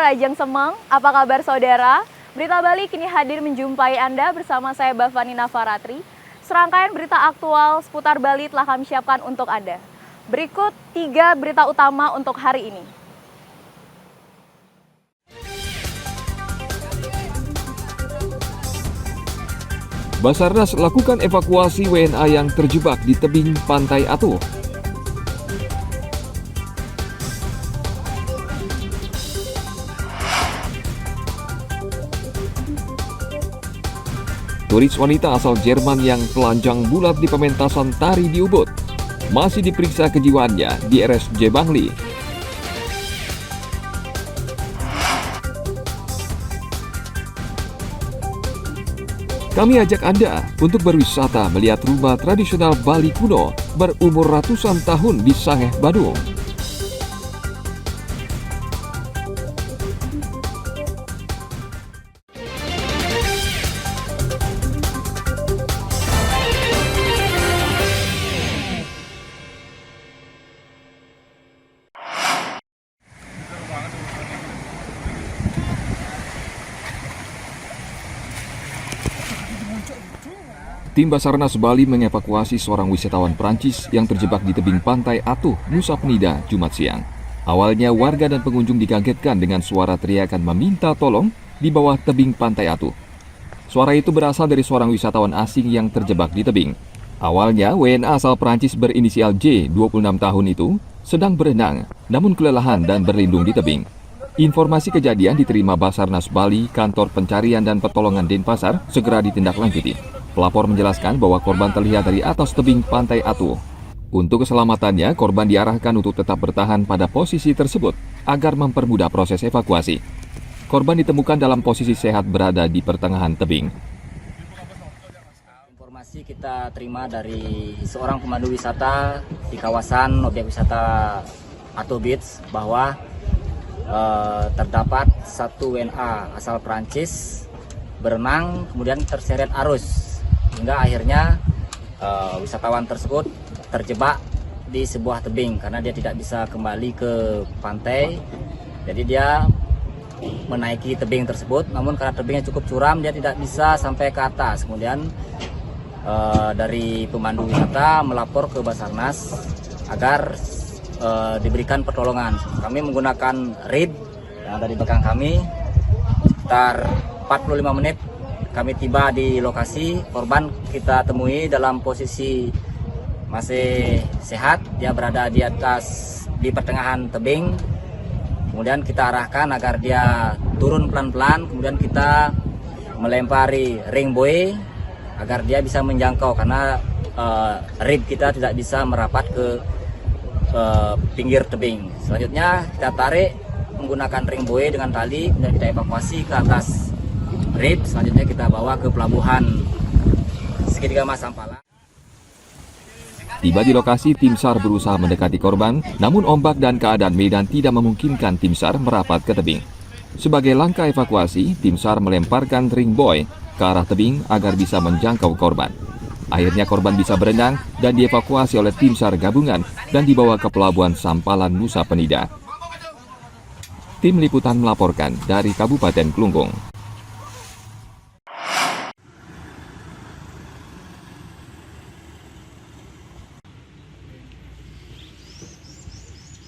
Rajang Semeng, apa kabar saudara? Berita Bali kini hadir menjumpai Anda bersama saya Bavani Nafaratri. Serangkaian berita aktual seputar Bali telah kami siapkan untuk Anda. Berikut 3 berita utama untuk hari ini. Basarnas lakukan evakuasi WNA yang terjebak di tebing Pantai Atuh. Turis wanita asal Jerman yang telanjang bulat di pementasan tari di Ubud masih diperiksa kejiwaannya di RSJ Bangli. Kami ajak Anda untuk berwisata melihat rumah tradisional Bali kuno berumur ratusan tahun di Sangeh, Badung. Tim Basarnas Bali mengevakuasi seorang wisatawan Prancis yang terjebak di tebing Pantai Atuh, Nusa Penida, Jumat siang. Awalnya warga dan pengunjung dikagetkan dengan suara teriakan meminta tolong di bawah tebing Pantai Atuh. Suara itu berasal dari seorang wisatawan asing yang terjebak di tebing. Awalnya WNA asal Prancis berinisial J, 26 tahun itu, sedang berenang, namun kelelahan dan berlindung di tebing. Informasi kejadian diterima Basarnas Bali, Kantor Pencarian dan Pertolongan Denpasar, segera ditindaklanjuti. Pelapor menjelaskan bahwa korban terlihat dari atas tebing Pantai Atuh. Untuk keselamatannya, korban diarahkan untuk tetap bertahan pada posisi tersebut agar mempermudah proses evakuasi. Korban ditemukan dalam posisi sehat berada di pertengahan tebing. Informasi kita terima dari seorang pemandu wisata di kawasan objek wisata Atuh Beach bahwa terdapat satu WNA asal Prancis berenang kemudian terseret arus hingga akhirnya wisatawan tersebut terjebak di sebuah tebing karena dia tidak bisa kembali ke pantai. Jadi dia menaiki tebing tersebut, namun karena tebingnya cukup curam dia tidak bisa sampai ke atas. Kemudian dari pemandu wisata melapor ke Basarnas agar diberikan pertolongan. Kami menggunakan RID yang ada di belakang kami. Sekitar 45 menit kami tiba di lokasi. Korban kita temui dalam posisi masih sehat. Dia berada di atas, di pertengahan tebing. Kemudian kita arahkan agar dia turun pelan-pelan. Kemudian kita melempari ring buoy agar dia bisa menjangkau karena rig kita tidak bisa merapat ke pinggir tebing. Selanjutnya kita tarik menggunakan ring buoy dengan tali, kemudian kita evakuasi ke atas rig. Selanjutnya kita bawa ke pelabuhan Segitiga Mas Sampala. Tiba di lokasi, tim SAR berusaha mendekati korban, namun ombak dan keadaan medan tidak memungkinkan tim SAR merapat ke tebing. Sebagai langkah evakuasi, tim SAR melemparkan ring buoy ke arah tebing agar bisa menjangkau korban. Akhirnya korban bisa berenang dan dievakuasi oleh tim SAR gabungan dan dibawa ke pelabuhan Sampalan, Nusa Penida. Tim liputan melaporkan dari Kabupaten Klungkung.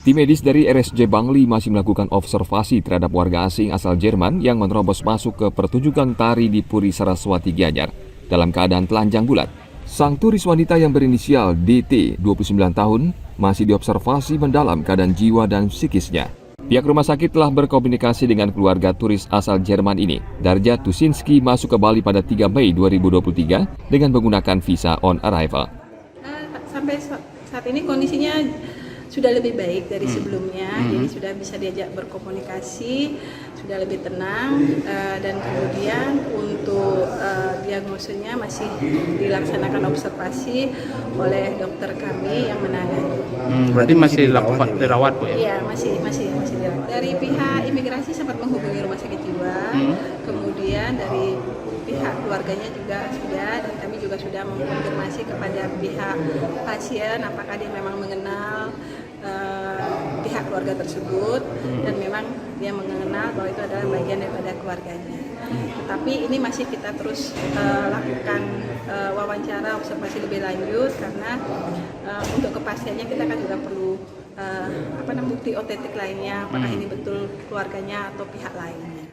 Tim medis dari RSJ Bangli masih melakukan observasi terhadap warga asing asal Jerman yang menerobos masuk ke pertunjukan tari di Puri Saraswati Gianyar dalam keadaan telanjang bulat. Sang turis wanita yang berinisial DT, 29 tahun, masih diobservasi mendalam keadaan jiwa dan psikisnya. Pihak rumah sakit telah berkomunikasi dengan keluarga turis asal Jerman ini. Darja Tusinski masuk ke Bali pada 3 Mei 2023 dengan menggunakan visa on arrival. Sampai saat ini kondisinya sudah lebih baik dari sebelumnya, jadi sudah bisa diajak berkomunikasi, sudah lebih tenang, dan kemudian untuk diagnosenya masih dilaksanakan observasi oleh dokter kami yang menangani. Berarti masih dirawat, Bu, ya? Iya, masih dirawat. Dari pihak imigrasi sempat menghubungi rumah sakit jiwa, kemudian dari pihak keluarganya juga sudah, dan kami juga sudah mengkonfirmasi kepada pihak pasien apakah dia memang mengenal pihak keluarga tersebut dan memang dia mengenal bahwa itu adalah bagian daripada keluarganya. Tetapi ini masih kita terus lakukan wawancara observasi lebih lanjut karena untuk kepastiannya kita kan juga perlu bukti otentik lainnya, apakah ini betul keluarganya atau pihak lainnya.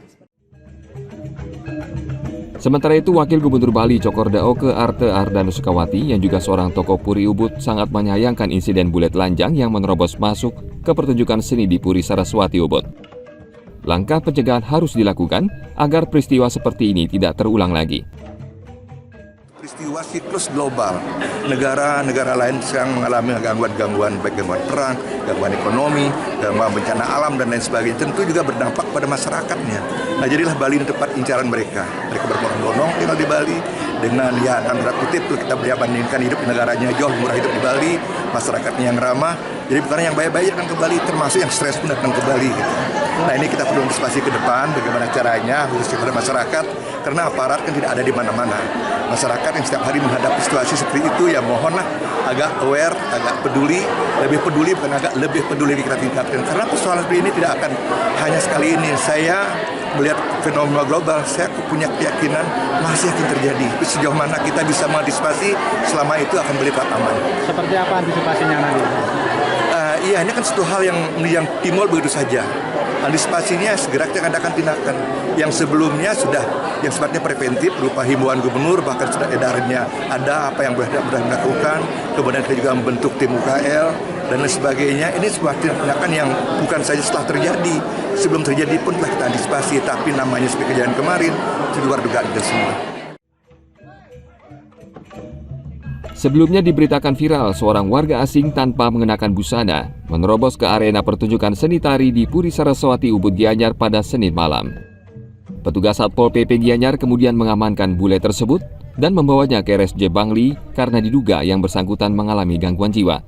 Sementara itu, Wakil Gubernur Bali Cokorda Oke Arte Ardanu Sukawati yang juga seorang tokoh Puri Ubud sangat menyayangkan insiden bulet telanjang yang menerobos masuk ke pertunjukan seni di Puri Saraswati Ubud. Langkah pencegahan harus dilakukan agar peristiwa seperti ini tidak terulang lagi. Peristiwa siklus global, negara-negara lain sedang mengalami gangguan-gangguan, baik gangguan perang, gangguan ekonomi, gangguan bencana alam, dan lain sebagainya. Tentu juga berdampak pada masyarakatnya. Nah, jadilah Bali tempat incaran mereka. Mereka berbondong-bondong tinggal di Bali dengan tanda kutip kita bandingkan hidup di negaranya jauh murah hidup di Bali, masyarakatnya yang ramah. Jadi bukan yang baik-baik datang ke Bali, termasuk yang stres pun datang ke Bali. Gitu. Nah, ini kita perlu antisipasi ke depan bagaimana caranya khususnya kepada masyarakat, karena aparat kan tidak ada di mana-mana. Masyarakat yang setiap hari menghadapi situasi seperti itu, ya mohonlah agak aware, agak peduli, bukan agak lebih peduli kita tingkatkan. Karena persoalan seperti ini tidak akan hanya sekali ini. Saya melihat fenomena global, saya punya keyakinan masih akan terjadi. Tapi sejauh mana kita bisa mengantisipasi, selama itu akan bersifat aman. Seperti apa antisipasinya nanti? Iya, ini kan satu hal yang timbul begitu saja. Antisipasinya segera kita akan tindakan. Yang sebelumnya sudah yang sifatnya preventif berupa himbauan gubernur, bahkan sudah edarnya ada apa yang sudah dilakukan. Kemudian kita juga membentuk tim UKL dan lain sebagainya. Ini sebuah tindakan yang bukan saja setelah terjadi, sebelum terjadi pun telah kita antisipasi. Tapi namanya seperti kejadian kemarin itu luar dugaan kita semua. Sebelumnya diberitakan viral seorang warga asing tanpa mengenakan busana menerobos ke arena pertunjukan seni tari di Puri Saraswati Ubud Gianyar pada Senin malam. Petugas Satpol PP Gianyar kemudian mengamankan bule tersebut dan membawanya ke RSJ Bangli karena diduga yang bersangkutan mengalami gangguan jiwa.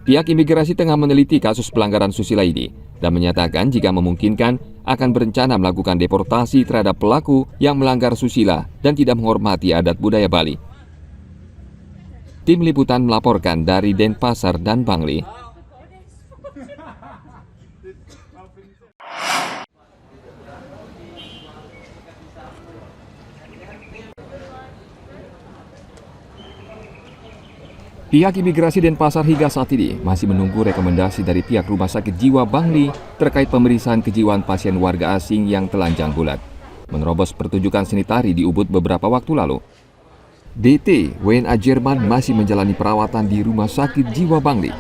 Pihak imigrasi tengah meneliti kasus pelanggaran susila ini dan menyatakan jika memungkinkan akan berencana melakukan deportasi terhadap pelaku yang melanggar susila dan tidak menghormati adat budaya Bali. Tim Liputan melaporkan dari Denpasar dan Bangli. Pihak imigrasi Denpasar hingga saat ini masih menunggu rekomendasi dari pihak Rumah Sakit Jiwa Bangli terkait pemeriksaan kejiwaan pasien warga asing yang telanjang bulat menerobos pertunjukan seni tari di Ubud beberapa waktu lalu. DT, WNA Jerman masih menjalani perawatan di Rumah Sakit Jiwa Bangli.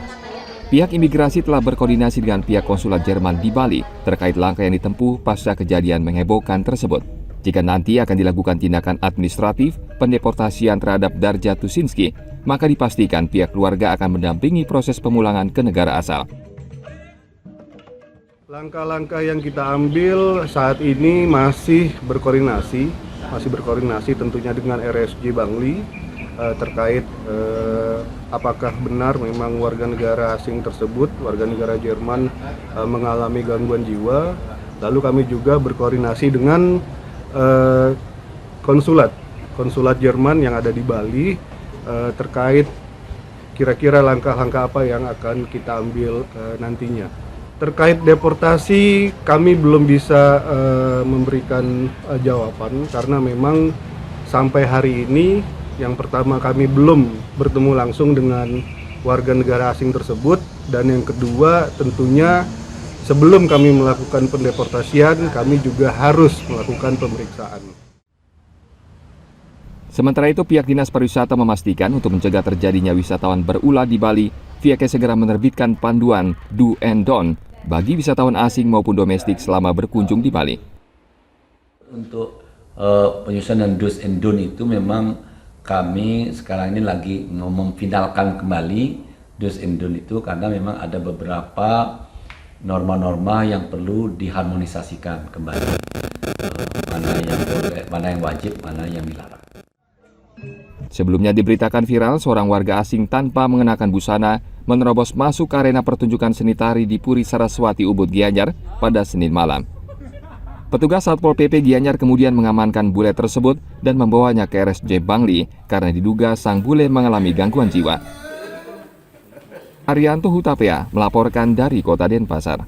Pihak imigrasi telah berkoordinasi dengan pihak konsulat Jerman di Bali terkait langkah yang ditempuh pasca kejadian menghebohkan tersebut. Jika nanti akan dilakukan tindakan administratif pendeportasian terhadap Darja Tusinski, maka dipastikan pihak keluarga akan mendampingi proses pemulangan ke negara asal. Langkah-langkah yang kita ambil saat ini masih berkoordinasi tentunya dengan RSJ Bangli terkait apakah benar memang warga negara asing tersebut, warga negara Jerman mengalami gangguan jiwa. Lalu kami juga berkoordinasi dengan konsulat Jerman yang ada di Bali terkait kira-kira langkah-langkah apa yang akan kita ambil nantinya. Terkait deportasi, kami belum bisa memberikan jawaban karena memang sampai hari ini yang pertama kami belum bertemu langsung dengan warga negara asing tersebut, dan yang kedua tentunya sebelum kami melakukan pendeportasian kami juga harus melakukan pemeriksaan. Sementara itu, pihak Dinas Pariwisata memastikan untuk mencegah terjadinya wisatawan berulah di Bali, pihaknya segera menerbitkan panduan Do and Don't bagi wisatawan asing maupun domestik selama berkunjung di Bali. Untuk penyusunan do's and don't itu memang kami sekarang ini lagi memfinalkan kembali do's and don't itu karena memang ada beberapa norma-norma yang perlu diharmonisasikan kembali, mana yang wajib, mana yang dilarang. Sebelumnya diberitakan viral seorang warga asing tanpa mengenakan busana menerobos masuk ke arena pertunjukan seni tari di Puri Saraswati Ubud Gianyar pada Senin malam. Petugas Satpol PP Gianyar kemudian mengamankan bule tersebut dan membawanya ke RSJ Bangli karena diduga sang bule mengalami gangguan jiwa. Arianto Hutapea melaporkan dari Kota Denpasar.